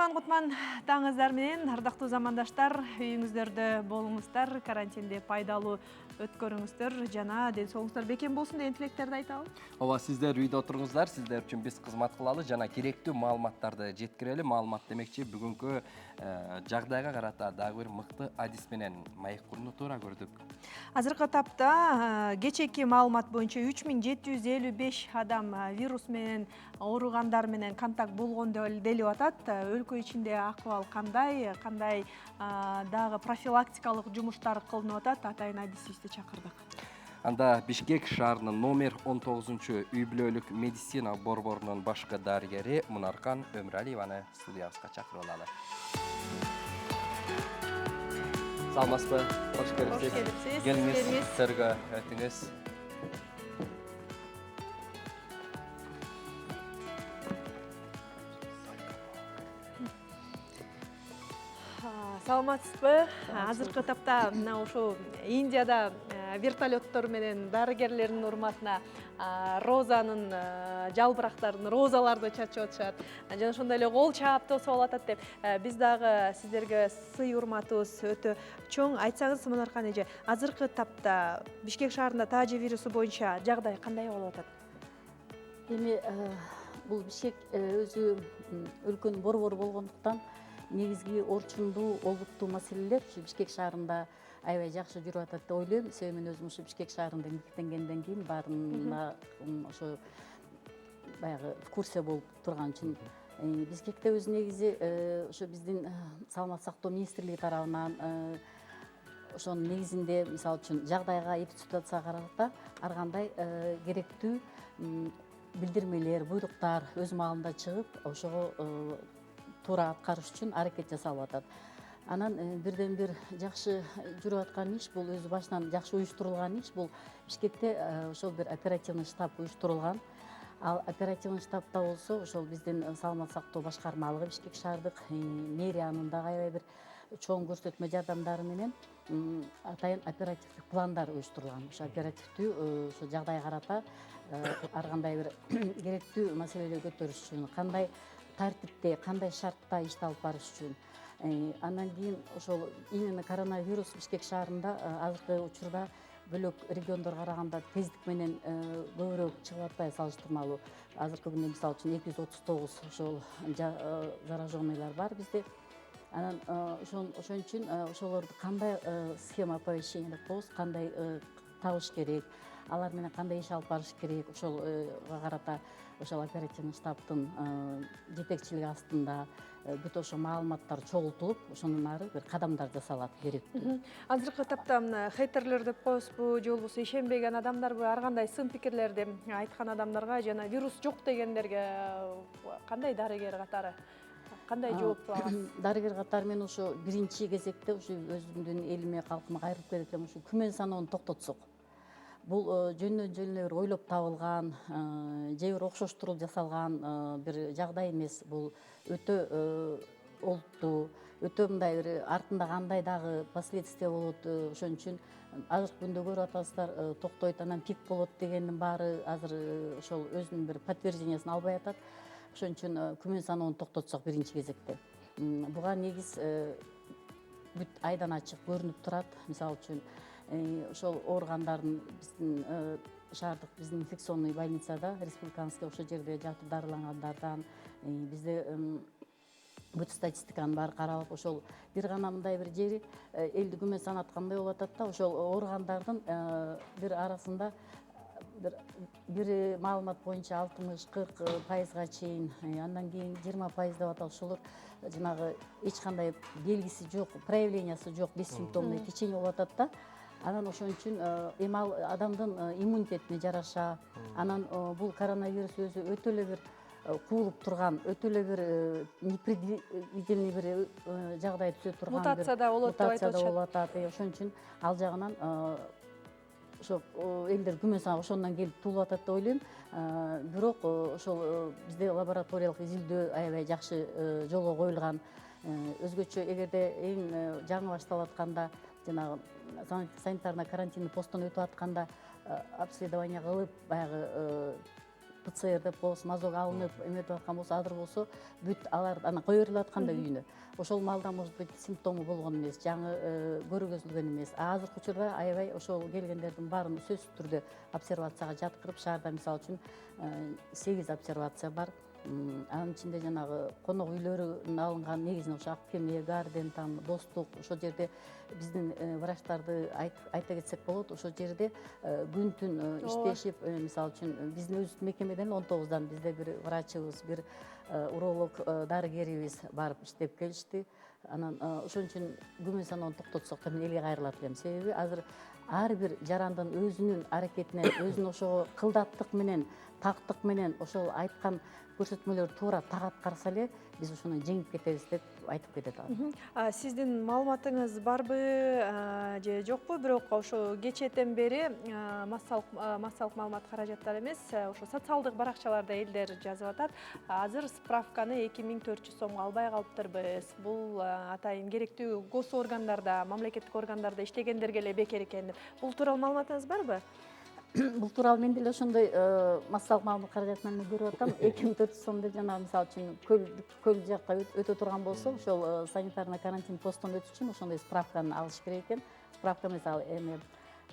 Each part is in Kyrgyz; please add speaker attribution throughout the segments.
Speaker 1: Кутман таңыздар менен, ардактуу замандаштар, үйүңүздөрдө болуңуздар, карантинде пайдалуу өткөрүңүздөр, жана ден соолугуңуздар бекем болсун деген тилектерди айтабы.
Speaker 2: Ооба, сиздер үйдө отуруңуздар, сиздер үчүн биз кызмат кылалы жана керектүү маалыматтарды жеткирели. Маалымат демекчи, бүгүнкү жагдайга карата дагы бир мыкты адис менен маек курууну туура көрдүк.
Speaker 1: Азыркы тапта кечээки маалымат боюнча 3755 адам вирус менен ооругандар менен контакт болгон делип атат. Өлкө ичинде акыбал кандай дагы профилактикалык жумуштар кылынып атат, атайын адисибизди чакырдык.
Speaker 2: Анда Бишкек шаарынын номер 19 үй-бүлөлүк медицина борборунун башкы дарыгери Мунаркан Өмүралиеваны студиябызга чакырып алалы. Саламатсызбы? Кош келипсиз. Келиңиз, сырга өтүңүз.
Speaker 1: Саламатсызбы? Азыркы тапта ошо Индияда вертолеттор менен дарыгерлердин урматына розанын жалбырактарын, розаларды чачып атышат. Жана ошондой эле кол чаап тосуп атат деп, биз дагы сиздерге сый урматыбыз өтө чоң. Айтсаңыз, Мунаркан эже, азыркы тапта Бишкек шаарында таажы вирусу боюнча жагдай кандай болуп атат?
Speaker 3: Эми бул Бишкек өзү өлкөнүн борбору болгондуктан негизги орчундуу, олуттуу маселелер Бишкек шаарында аябай жакшы жүрүп атат деп ойлойм. Себеби мен өзүм ушу Бишкек шаарында эмгектенгенден кийин баарына ошо баягы экскурсия болуп турган үчүн Бишкекте өзү негизи ошо биздин саламаттык сактоо министрлиги тарабынан ошонун негизинде мисалы үчүн жагдайга эпидситуацияга карата ар кандай керектүү билдирмелер, буйруктар өз маалында чыгып, ошого туура аткарыш үчүн аракет жасалып атат. Анан бирден бир жакшы жүрүп аткан иш бул өзү башынан жакшы уюштурулган иш бул Бишкекте ошол бир оперативный штаб уюштурулган. Ал оперативный штабта болсо ошол биздин саламаттык сактоо башкармалыгы Бишкек шаардык мэриянын дагы аябай бир чоң көрсөтмө жардамдары менен атайын оперативдик пландар уюштурулган. Ошо оперативдүү ошо жагдайга карата ар кандай бир керектүү маселелерди көтөрүш үчүн, кандай тартипте, кандай шартта ишти алып барыш үчүн. Андан кийин ошол именно коронавирус Бишкек шаарында азыркы учурда бөлөк региондорго караганда тездик менен көбүрөөк чыгып атпайбы салыштырмалуу. Азыркы күндө мисалы үчүн 239 ошол зараженныйлар бар бизде. Анан ошон үчүн ошолорду кандай схема оповещения деп коебуз, кандай табыш керек, алар менен кандай иш алып барыш керек, ошолго карата ошол оперативный штабтын жетекчилиги астында бүт ошо маалыматтар чогултулуп, ошондон ары бир кадамдар жасалат керектүү.
Speaker 1: Азыркы тапта хейтерлер деп коебузбу, же болбосо ишенбеген адамдарбы, ар кандай сын пикирлерди айткан адамдарга жана вирус жок дегендерге кандай дарыгер катары кандай жооп аласыз?
Speaker 3: Дарыгер катары мен ошо биринчи кезекте ушу өзүмдүн элиме, калкыма кайрылып келет элем, ушу күмөн саноону токтотсок. Бул жөндөн жөн бир ойлоп табылган, же бир окшоштуруп жасалган бир жагдай эмес. Бул өтө олуттуу, өтө мындай бир артында кандай дагы последствия болот. Ошон үчүн азыркы күндө көрүп атасыздар, токтойт, анан пик болот дегендин баары азыр ошол өзүнүн бир подтверждениясын албай атат. Ошон үчүн күмөн саноону токтотсок биринчи кезекте. Буга негиз бүт айдан ачык көрүнүп турат. Мисалы үчүн ошол ооругандардын биздин шаардык биздин инфекционный больницада, республиканский ошол жерде жатып дарылангандардан бизде бүт статистиканын баары каралып, ошол бир гана мындай бир жери элди күмөн санаткандай болуп атат да, ошол ооругандардын бир арасында бир маалымат боюнча 60-40% чейин, андан кийин 20% деп атат, ошолор жанагы эч кандай белгиси жок, проявлениясы жок, бессимптомный течение болуп атат да. Анан ошон үчүн эми ал адамдын иммунитетине жараша, анан бул коронавирус өзү өтө эле бир куулуп турган, өтө эле бир непредвиденный бир жагдай түзө турган
Speaker 1: мутацияда болот деп айтып
Speaker 3: болуп атат. Ошон үчүн ал жагынан ошо элдер күмөн санап ошондон келип туулуп атат деп ойлойм. Бирок ошол бизде лабораториялык изилдөө аябай жакшы жолго коюлган. Өзгөчө эгерде эң жаңы башталып атканда, жанагы санитарно карантинный посттон өтүп атканда обследование кылып, баягы ПЦР деп болсо мазок алынып эметип аткан болсо азыр болсо бүт алар ана кое берилип атканда үйүнө ошол маалда может быть симптому болгон эмес, жаңы көргөзүлгөн эмес. Азыркы учурда аябай ошол келгендердин баарын сөзсүз түрдө обсервацияга жаткырып, шаарда мисалы үчүн 8 обсервация бар. Анын ичинде жанагы конок үйлөрүнөн алынган негизинен ошо Ак Кеме, Гарден, там Достук ошол жерде биздин врачтарды айта кетсек болот. Ошол жерде күн түн иштешип, мисалы үчүн биздин өз мекемеден 19-дан бизде бир врачыбыз, бир уролог дарыгерибиз барып иштеп келишти. Анан ошон үчүн күмөн саноону токтотсок да мен элге кайрылат элем. Себеби азыр ар бир жарандын өзүнүн аракетинен, өзүнүн ошого кылдаттык менен, тактык менен ошол айткан көрсөтмөлөрдү туура так аткарса эле биз ошону жеңип кетебиз деп айтып кетет ал.
Speaker 1: Сиздин маалыматыңыз барбы же жокпу? Бирок ошо кечээден бери массалык маалымат каражаттары эмес, ошо социалдык баракчаларда элдер жазып атат. Азыр справканы 2400 сомго албай калыптырбыз. Бул атайын керектүү гос органдарда, мамлекеттик органдарда иштегендерге эле бекер экен деп. Бул тууралуу маалыматыңыз барбы?
Speaker 3: Бул тууралуу мен деле ошондой массалык маалымат каражатынан көрүп атам. 2400 сом деп жана мисалы үчүн көл жакка өтө турган болсо, ошол санитарный карантин посттон өтүш үчүн ошондой справканы алыш керек экен. Справка мисалы эми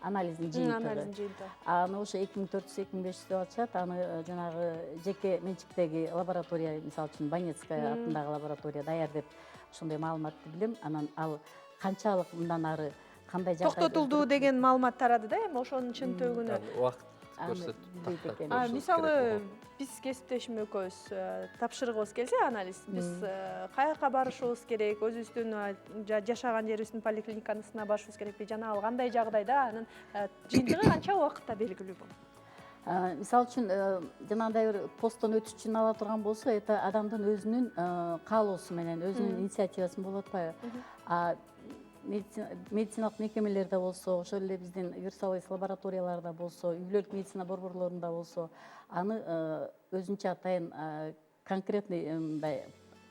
Speaker 3: анализдин жыйынтыгы. Аны ошо 2400-2500 деп атышат. Аны жанагы жеке менчиктеги лаборатория, мисалы үчүн Банецкая атындагы лаборатория даяр деп ошондой маалыматты билем. Анан ал канчалык мындан ары кандай жакка
Speaker 1: токтотулду деген маалымат тарады да, эми ошонун чынтыгын
Speaker 2: убакыт көрсөтүп.
Speaker 1: Мисалы биз кесиптешим экөөбүз тапшыргыбыз келсе анализ, биз каяка барышыбыз керек, өзүбүздүн жашаган жерибиздин поликлиникасына барышыбыз керекпи жана ал кандай жагдайда, анын жыйынтыгы канча убакытта белгилүү болот?
Speaker 3: Мисалы үчүн жанагындай бир посттон өтүш үчүн ала турган болсо, это адамдын өзүнүн каалоосу менен, өзүнүн инициативасы болуп атпайбы? Медициналык мекемелерде болсо, ошол эле биздин вирусовой лабораторияларда болсо, үй бүлөлүк медицина борборлорунда болсо, аны өзүнчө атайын конкретный мындай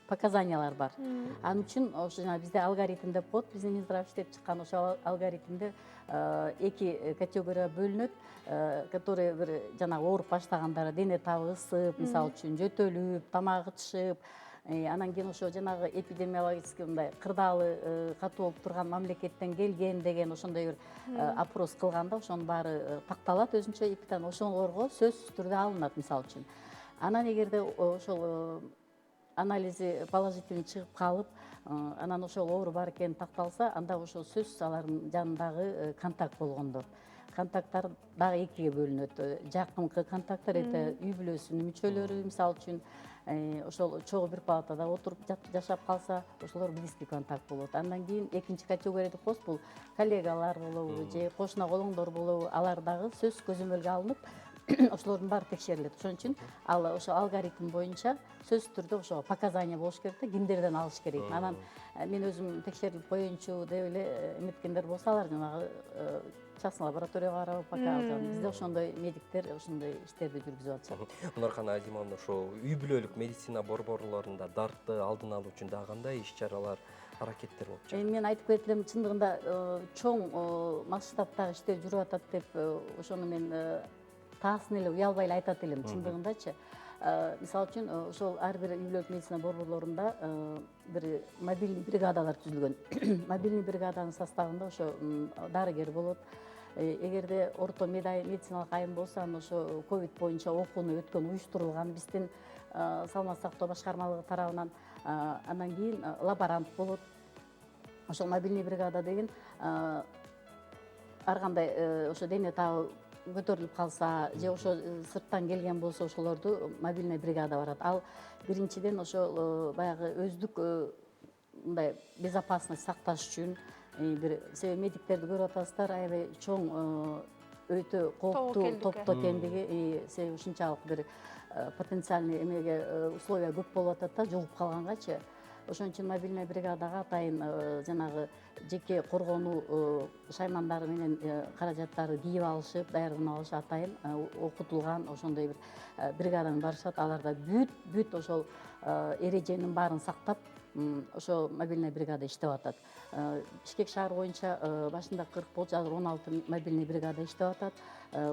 Speaker 3: показаниялар бар. Анын үчүн ошо жана бизде алгоритм деп коет, биздин Минздрав иштеп чыккан ошол алгоритмде 2 категория бөлүнөт, которые бир жанагы ооруп баштагандары, дене табы ысып, мисалы үчүн жөтөлүп, тамагы ычышып, анан кийин ошо жанагы эпидемиологический мындай кырдаалы катуу болуп турган мамлекеттен келген деген ошондой бир опрос кылганда ошонун баары такталат өзүнчө эпидан, ошолорго сөзсүз түрдө алынат мисалы үчүн. Анан эгерде ошол анализи положительный чыгып калып, анан ошол оору бар экени такталса, анда ошол сөзсүз алардын жанындагы контакт болгондор. Контакттар дагы 2-ге бөлүнөт. Жакынкы контакттар, это үй бүлөсүнүн мүчөлөрү, мисалы үчүн ошол чогуу бир палатада отуруп жашап калса, ошолор близкий контакт болот. Андан кийин экинчи категория деп коебуз, бул коллегалар болобу же кошуна колоңдор болобу, алар дагы сөз көзөмөлгө алынып, ошолордун баары текшерилет. Ошон үчүн ал ошо алгоритм боюнча сөзсүз түрдө ошо показания болуш керек да, кимдерден алыш керек. Анан мен өзүм текшерилип коеюнчу деп эле эметкендер болсо, алар жанагы частный лабораторияга барабы, пока бизде ошондой медиктер ошондой иштерди жүргүзүп атышат.
Speaker 2: Нурхан Азимовна, ошо үй бүлөлүк медицина борборлорунда дартты алдын алуу үчүн дагы кандай иш-чаралар, аракеттер болуп жатат?
Speaker 3: Мен айтып кетет элем, чындыгында чоң масштабтагы иштер жүрүп атат деп ошону мен таасын эле уялбай эле айтат элем, чындыгындачы. Мисалы үчүн ошол ар бир үй бүлөлүк медицина борборлорунда бир мобильный бригадалар түзүлгөн. Мобильный бригаданын составында ошо дарыгер болот. Эгерде орто медициналык айым болсо, аны ошо ковид боюнча окууну өткөн уюштурулган биздин саламаттык сактоо башкармалыгы тарабынан. Андан кийин лаборант болот. Ошол мобильный бригада деген ар кандай ошо дене табы көтөрүлүп калса, же ошо сырттан келген болсо, ошолорду мобильный бригада барат. Ал биринчиден ошол баягы өздүк мындай безопасность сакташ үчүн бир себеби медиктерди көрүп атасыздар, аябай чоң өтө кооптуу топто экендиги, себеби ушунчалык бир потенциальный эмеге условия көп болуп атат да, жугуп калгангачы. Ошон үчүн мобильный бригадага атайын жанагы жеке коргонуу шаймандары менен каражаттары кийип алышып, даярданып алышып, атайын окутулган ошондой бир бригаданын барышат. Аларда бүт ошол эреженин баарын сактап ошо мобильный бригада иштеп атат. Бишкек шаар боюнча башында 40 болчу, азыр 16 мобильный бригада иштеп атат.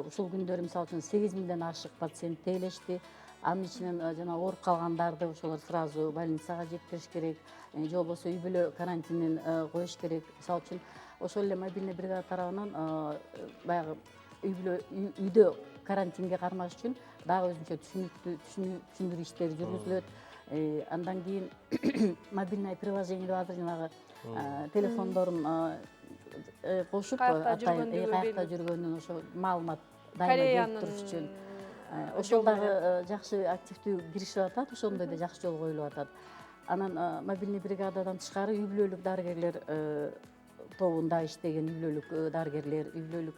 Speaker 3: Ушул күндөрү мисалы үчүн 8.000ден ашык пациент тейлешти. Анын ичинен жана ооруп калгандарды ошолор сразу больницага жеткириш керек, же болбосо үй бүлө карантинин коюш керек. Мисалы үчүн ошол эле мобильный бригада тарабынан баягы үйдө карантинге кармаш үчүн дагы өзүнчө түшүндүрүү иштери жүргүзүлөт. Андан кийин мобильное приложение деп азыр жанагы телефондорун кошуп каякта жүргөнүн ошо маалымат дайыма берип туруш үчүн ошол дагы жакшы активдүү киришип атат, ошондой да жакшы жол коюлуп атат. Анан мобильный бригададан тышкары үй бүлөлүк дарыгерлер тобунда иштеген үй бүлөлүк дарыгерлер, үй бүлөлүк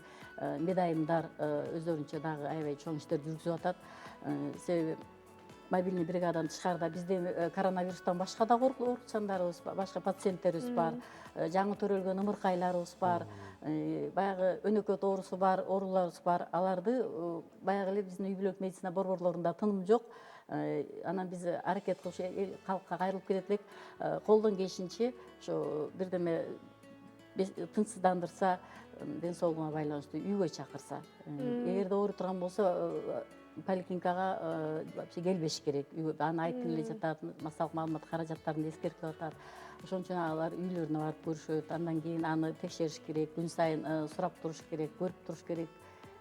Speaker 3: медайымдар өздөрүнчө дагы аябай чоң иштер жүргүзүп атат. Себеби мобильный бригададан тышкарыда бизде коронавирустан башка да оорукчандарыбыз бар, башка пациенттерибиз бар, жаңы төрөлгөн ымыркайларыбыз бар, баягы өнөкөт оорусу бар, ооруларыбыз бар. Аларды баягы эле биздин үй бүлөлүк медицина борборлорунда тыным жок. Анан биз аракет кылып калкка кайрылып кетет элек, колдон келишинче ошо бирдеме тынчсыздандырса, ден соолугуна байланыштуу үйгө чакырса. Эгерде ооруп турган болсо поликлиникага вообще келбеш керек. Аны айтып эле жатат, массалык маалымат каражаттарын эскертип атат. Ошон үчүн алар үйлөрүнө барып көрүшөт. Андан кийин аны текшериш керек, күн сайын сурап туруш керек, көрүп туруш керек,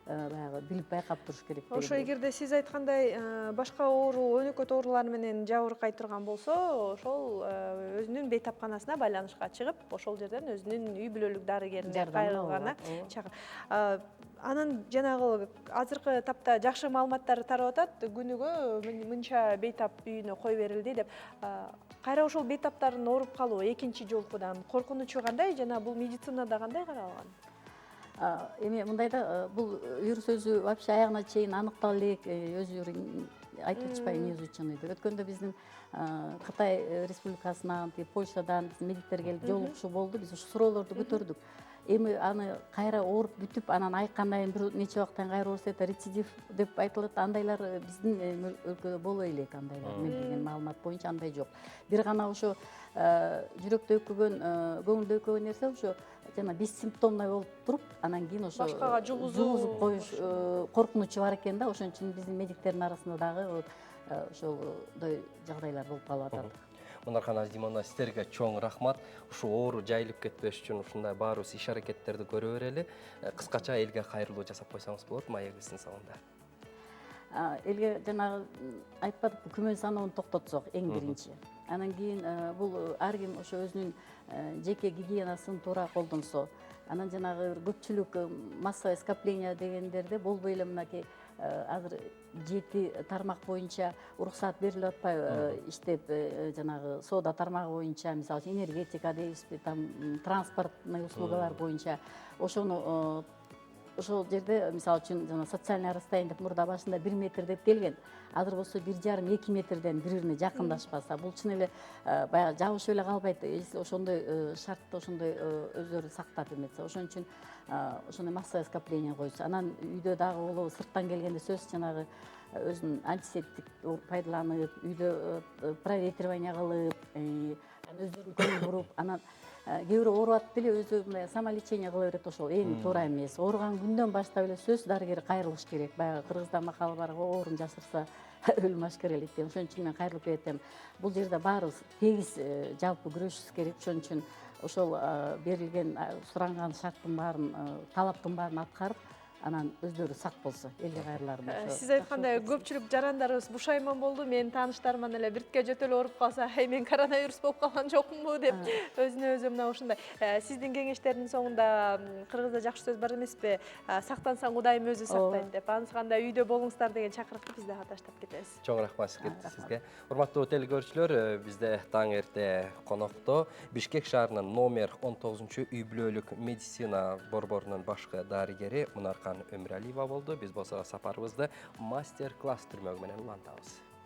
Speaker 3: баягы билип байкап туруш керек.
Speaker 1: Ошо эгерде сиз айткандай башка оору, өнөкөт оорулар менен жабыркай турган болсо, ошол өзүнүн бейтапканасына байланышка чыгып, ошол жерден өзүнүн үй бүлөлүк дарыгерине кайрылгана чакыр. Анан жанагы азыркы тапта жакшы маалыматтар тарап атат, күнүгө мынча бейтап үйүнө кой берилди деп. Кайра ошол бейтаптардын ооруп калуу экинчи жолкудан коркунучу кандай жана бул медицинада кандай каралган?
Speaker 3: Эми мындай да, бул вирус өзү вообще аягына чейин аныктала элек, өзү айтып атышпайбы эмне изученный деп. Өткөндө биздин Кытай Республикасынан, Польшадан медиктер келип жолугушуу болду. Биз ушу суроолорду көтөрдүк. Эми аны кайра ооруп бүтүп, анан айыккандан кийин бир нече убакыттан кайра оорусу это рецидив деп айтылат. Андайлар биздин өлкөдө болбой элек, андайлар. Мен билген маалымат боюнча андай жок. Бир гана ошо жүрөктө өкпөгөн, көңүлдө өкпөгөн нерсе ошо жана бессимптомный болуп туруп, анан кийин ошо
Speaker 1: башкага жугузуп
Speaker 3: коюш коркунучу бар экен да. Ошон үчүн биздин медиктердин арасында дагы ошолдой жагдайлар болуп калып атат.
Speaker 2: Мунархан Азимовна, сиздерге чоң рахмат. Ушу оору жайылып кетпеш үчүн ушундай баарыбыз иш аракеттерди көрө берели. Кыскача элге кайрылуу жасап койсоңуз болот, маегибиздин соңунда.
Speaker 3: Элге жанагы айтпадыкпы, күмөн саноону токтотсок эң биринчи. Анан кийин бул ар ким ошо өзүнүн жеке гигиенасын туура колдонсо, анан жанагы көпчүлүк массовое скопление дегендерде болбой эле мынакей азыр 7 тармак боюнча уруксаат берилип атпайбы, иштеп жанагы соода тармагы боюнча, мисалы үчүн энергетика дейбизби, там транспортный услугалар боюнча ошону ошол жерде мисалы үчүн жана социальное расстояние деп мурда башында 1 метр деп келген. Азыр болсо 1,5-2 метрден бири-бирине жакындашпаса, бул чын эле баягы жабышып эле калбайт. Если ошондой шартты, ошондой өздөрү сактап эметсе, ошон үчүн ошондой массовое скопление койсо. Анан үйдө дагы болобу сырттан келгенде сөзсүз жанагы өзүнүн антисептик пайдаланып, үйдө проветривание кылып, өздөрүн көңүл буруп, анан кээ бирөө ооруп атып деле өзү мындай самолечение кыла берет, ошол эң туура эмес. Ооруган күндөн баштап эле сөзсүз дарыгерге кайрылыш керек. Баягы кыргызда макалы бар, оорун жашырса өлүм ашкерелейт деп. Ошон үчүн мен кайрылып кетем. Бул жерде баарыбыз тегиз жалпы күрөшүбүз керек. Ошон үчүн ошол берилген суранган шарттын баарын, талаптын баарын аткарып, анан өздөрү сак болсо, элге кайрыларым.
Speaker 1: Сиз айткандай көпчүлүк жарандарыбыз бушайман болду. Менин тааныштарыман эле биртке жөтө эле ооруп калса, мен коронавирус болуп калган жокмунбу деп өзүнө өзү мына ушундай. Сиздин кеңештердин соңунда кыргызда жакшы сөз бар эмеспи? Сактансаң Кудайым өзү сактайт деп. Анысыканда үйдө болуңуздар деген чакырыкты биз да таштап кетебиз.
Speaker 2: Чоң рахмат сизге. Урматтуу телекөрүүчүлөр, бизде таң эрте конокто Бишкек шаарынын номер 19 үй бүлөлүк медицина борборунун башкы дарыгери Мунархан Өмүралиева болду. Биз болсо сапарыбызды мастер-класс түрмөгү менен улантабыз.